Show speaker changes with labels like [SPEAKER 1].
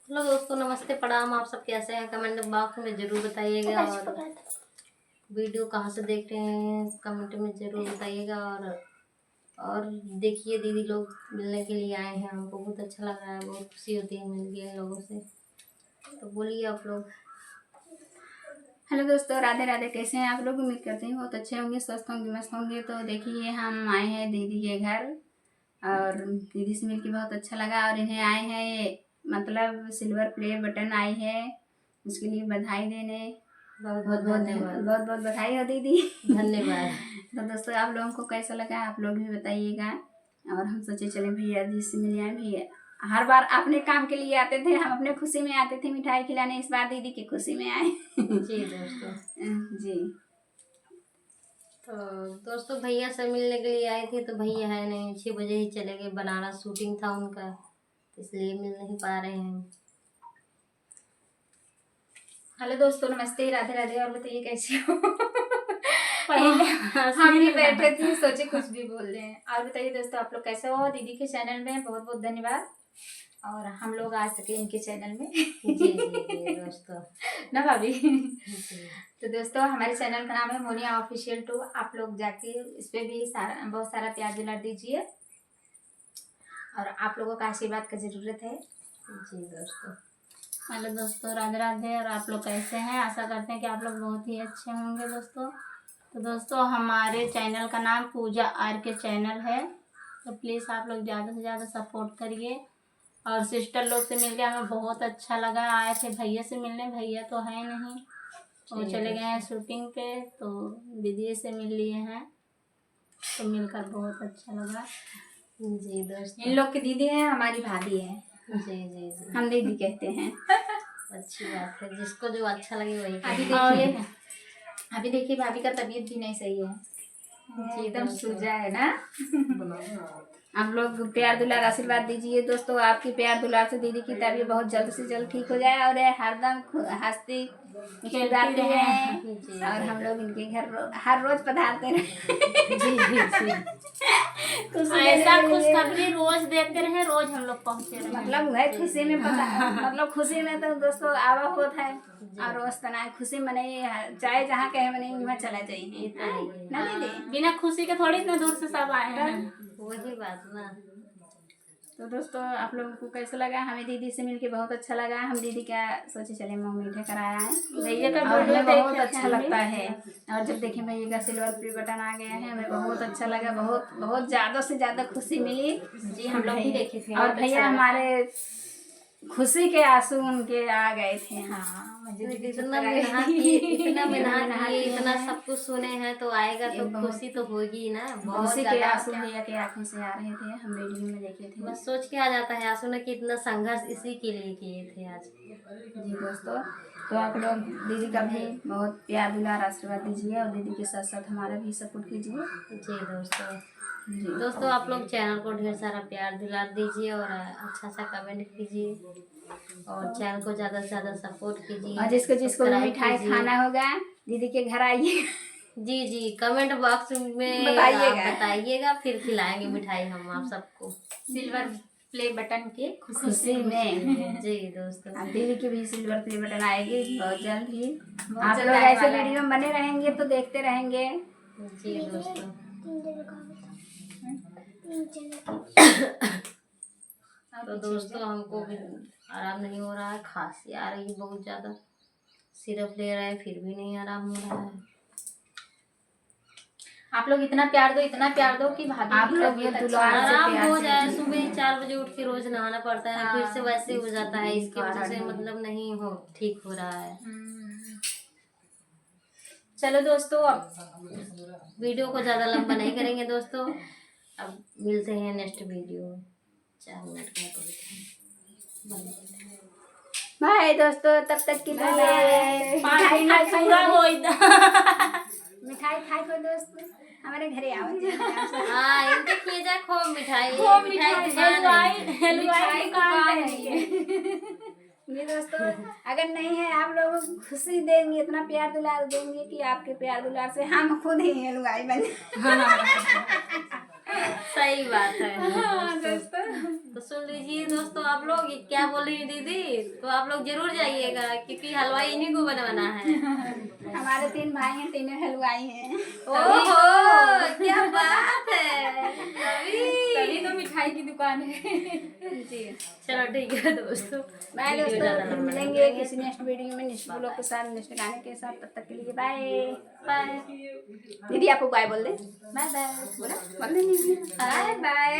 [SPEAKER 1] Hello दोस्तों, नमस्ते, प्रणाम। आप सब कैसे हैं? कमेंट बॉक्स में जरूर बताइएगा। और वीडियो कहाँ से देख रहे हैं कमेंट में जरूर बताइएगा। और देखिए, दीदी लोग मिलने के लिए आए हैं, हमको बहुत अच्छा लग रहा है, बहुत खुशी होती है मिल के लोगों से। तो बोलिए आप लोग।
[SPEAKER 2] हेलो दोस्तों, राधे राधे। कैसे हैं आप लोग? उम्मीद करते हैं बहुत अच्छे होंगे, स्वस्थ होंगे, मस्त होंगे। तो देखिए, हम आए हैं दीदी के घर और दीदी से मिलकर बहुत अच्छा लगा। और इन्हें आए हैं मतलब सिल्वर प्ले बटन आई है, उसके लिए बधाई देने।
[SPEAKER 1] बहुत बहुत धन्यवाद।
[SPEAKER 2] बहुत बहुत बधाई हो दीदी।
[SPEAKER 1] धन्यवाद।
[SPEAKER 2] तो दोस्तों, आप लोगों को कैसा लगा आप लोग भी बताइएगा। और हम सोचे चले भैया जी से मिल आए। भैया हर बार अपने काम के लिए आते थे, हम अपने खुशी में आते थे मिठाई खिलाने। इस बार दीदी की खुशी में आए।
[SPEAKER 1] जी दोस्तों।
[SPEAKER 2] जी
[SPEAKER 1] तो दोस्तों, भैया से मिलने के लिए आए थे, तो भैया है नहीं, 6 बजे ही चले गए। बनारस शूटिंग था उनका, तो इसलिए मिल नहीं पा रहे हैं।
[SPEAKER 2] हेलो दोस्तों, नमस्ते, राधे राधे। और बताइए कैसे हो? हम भी बैठे थे, सोचे कुछ भी बोल दें। और बताइए दोस्तों, आप लोग कैसे हो? दीदी के चैनल में बहुत बहुत धन्यवाद। और हम लोग आ सके इनके चैनल में।
[SPEAKER 1] जी जी जी दोस्तों।
[SPEAKER 2] ना भाभी?
[SPEAKER 1] जी।
[SPEAKER 2] तो दोस्तों, हमारे चैनल का नाम है मोनिया ऑफिशियल 2। आप लोग जाके इस पे भी बहुत सारा प्यार दुलार दीजिए। और आप लोगों का आशीर्वाद का जरूरत है।
[SPEAKER 1] जी दोस्तों।
[SPEAKER 2] हेलो दोस्तों, राधे राधे। और आप लोग कैसे हैं? आशा करते हैं कि आप लोग बहुत ही अच्छे होंगे दोस्तों। तो दोस्तों, हमारे चैनल का नाम पूजा आर के चैनल है। तो प्लीज़ आप लोग ज़्यादा से ज़्यादा सपोर्ट करिए। और सिस्टर लोग से मिलके हमें बहुत अच्छा लगा। आए थे भैया से मिलने, भैया तो है नहीं, वो चले गए हैं शूटिंग पे। तो दीदी से मिल लिए हैं, तो मिलकर बहुत अच्छा लगा।
[SPEAKER 1] जी दोस्तों।
[SPEAKER 2] इन लोग की दीदी है, हमारी भाभी है।
[SPEAKER 1] जी जी जी।
[SPEAKER 2] हम दीदी कहते हैं।
[SPEAKER 1] अच्छी बात है, जिसको जो अच्छा लगे वही
[SPEAKER 2] अभी
[SPEAKER 1] कहे।
[SPEAKER 2] देखिए, अभी देखिए भाभी का तबीयत भी नहीं सही है,
[SPEAKER 1] जी
[SPEAKER 2] एकदम
[SPEAKER 1] दोस्तों।
[SPEAKER 2] सूजा है ना। आप लोग प्यार दुलार आशीर्वाद दीजिए दोस्तों। आपकी प्यार दुलार से दीदी की तबीयत बहुत जल्द से जल्द ठीक हो जाए। और ये हरदम हंसती खिलखिलाती हैं।
[SPEAKER 1] जी
[SPEAKER 2] और हम लोग इनके घर हर रोज पधारते रहे।
[SPEAKER 1] जी जी।
[SPEAKER 2] ऐसा
[SPEAKER 1] खुशखबरी रोज देते रहे, रोज हम लोग पहुँचे रहे।
[SPEAKER 2] मतलब वह खुशी में मतलब खुशी में तो दोस्तों आवा होता है। और रोज तना खुशी मनाई, चाहे जहाँ कहे मनाई वहाँ चला जाइए ना दीदी।
[SPEAKER 1] बिना खुशी के थोड़ी इतना दूर से सब आए हैं। वही बात ना।
[SPEAKER 2] तो दोस्तों, आप लोगों को कैसा लगा? हमें दीदी से मिलके बहुत अच्छा लगा। हम दीदी क्या सोचे चले मुँह मीठे कराया है
[SPEAKER 1] भैया का
[SPEAKER 2] और हमें बहुत अच्छा लगता है। और जब देखें भैया का सिल्वर प्ले बटन आ गया है, हमें बहुत अच्छा लगा। बहुत बहुत ज़्यादा से ज़्यादा खुशी मिली।
[SPEAKER 1] जी, हम लोग भी देखे थे।
[SPEAKER 2] और भैया हमारे खुशी के आंसू उनके आ गए थे। हाँ,
[SPEAKER 1] इतना मेहनत किए, इतना सब कुछ सुने हैं, तो आएगा तो खुशी तो होगी ना। बहुत
[SPEAKER 2] खुशी के
[SPEAKER 1] ज्यादा
[SPEAKER 2] आंसू भैया के आंखों से आ रहे थे, हम वीडियो में देखे थे।
[SPEAKER 1] बस सोच के आ जाता है आंसू ने कि इतना संघर्ष इसी के लिए किए थे आज।
[SPEAKER 2] जी दोस्तों, तो आप लोग दीदी का भी बहुत प्यार दुलार आशीर्वाद दीजिए। और दीदी के साथ साथ हमारा भी सपोर्ट कीजिए।
[SPEAKER 1] जी दोस्तों।
[SPEAKER 2] जी
[SPEAKER 1] दोस्तों, आप लोग चैनल को ढेर सारा प्यार दुलार दीजिए और अच्छा सा कमेंट कीजिए और चैनल को ज़्यादा से ज़्यादा सपोर्ट कीजिए।
[SPEAKER 2] और जिसको जिसको भी मिठाई खाना होगा दीदी के घर आइए।
[SPEAKER 1] जी जी, कमेंट बॉक्स में बताइएगा, फिर खिलाएंगे मिठाई हम आप सबको
[SPEAKER 2] सिल्वर प्ले बटन के खुशी में।
[SPEAKER 1] जी दोस्तों।
[SPEAKER 2] अब दीदी की भी सिल्वर प्ले बटन आएगी बहुत जल्द ही। आप लोग ऐसे वीडियो में बने रहेंगे तो देखते रहेंगे।
[SPEAKER 1] जी दोस्तों। तो दोस्तों, हमको भी आराम नहीं हो रहा है, खांसी आ रही है बहुत ज़्यादा। सिरप ले रहे हैं फिर भी नहीं आराम हो रहा है।
[SPEAKER 2] आप लोग इतना प्यार दो कि भाभी आप लोग
[SPEAKER 1] आराम हो जाए। सुबह 4 बजे उठ के रोज नहाना पड़ता है, फिर से वैसे हो जाता है। इसकी वजह से मतलब नहीं हो ठीक हो रहा है।
[SPEAKER 2] चलो दोस्तों,
[SPEAKER 1] अब वीडियो को ज़्यादा लंबा नहीं करेंगे दोस्तों। अब मिलते हैं नेक्स्ट वीडियो में। 4 मिनट का
[SPEAKER 2] बाय दोस्तों, तब तक के लिए मिठाई खाई को दोस्तों हमारे घरे आओ।
[SPEAKER 1] हाँ, इनके किए जाए खूब मिठाई
[SPEAKER 2] ये दोस्तों, अगर नहीं है आप लोग खुशी देंगे, इतना प्यार दुलार देंगे कि आपके प्यार दुलार से हम खुद ही हलवाई बने।
[SPEAKER 1] सही बात है।
[SPEAKER 2] हाँ दोस्तों,
[SPEAKER 1] तो सुन लीजिए दोस्तों, आप लोग ये क्या बोल रही है दीदी, तो आप लोग जरूर जाइएगा क्योंकि हलवाई इन्हीं को बनवाना है।
[SPEAKER 2] हमारे 3 भाई हैं, तीनों हलवाई हैं।
[SPEAKER 1] ओहो क्या बात है,
[SPEAKER 2] तभी तो मिठाई की दुकान है।
[SPEAKER 1] जी चलो ठीक है दोस्तों,
[SPEAKER 2] बाय
[SPEAKER 1] वीडियो
[SPEAKER 2] दोस्तों,
[SPEAKER 1] ज़्यादा
[SPEAKER 2] फिर
[SPEAKER 1] लंबा
[SPEAKER 2] मिलेंगे किसी नेक्स्ट वीडियो में नेक्स्ट ब्लॉग के साथ, नेक्स्ट गाने के साथ। तब तक के लिए बाय
[SPEAKER 1] बाय
[SPEAKER 2] दीदी। आपको बाय बोल दे, बाय बाय बोला, बोल दे दीदी, बाय बाय।